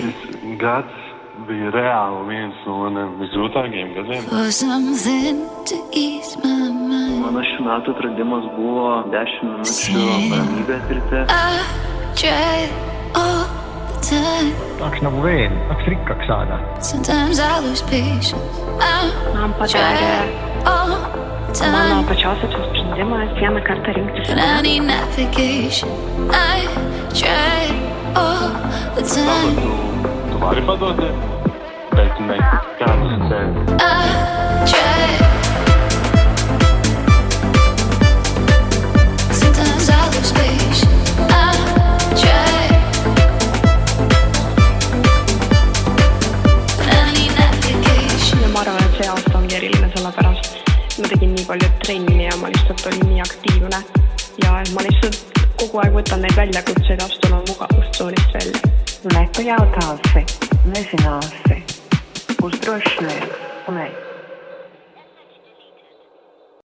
Šis gads bija reāli viens no visgrūtākajiem gadiem. Mano šių metų atradimas buvo 10 minučių ramybės ryte. Tahaks nagu veel, tahaks rikkaks saada. Man padarė mano pačiausios sprendimas vieną kartą rinktis. Tu vari padoti, bet ne kāds tevi. Ma arvan, et see aasta ongi eriline sellepärast. Ma tegin nii palju trenni ja ma lihtsalt olin nii aktiivne. Ja ma lihtsalt kogu aeg võtan neid väljakutseid ja astun oma mugavustsoonist välja. Neko jautā si, nezināsi, būs droši ne, un ej.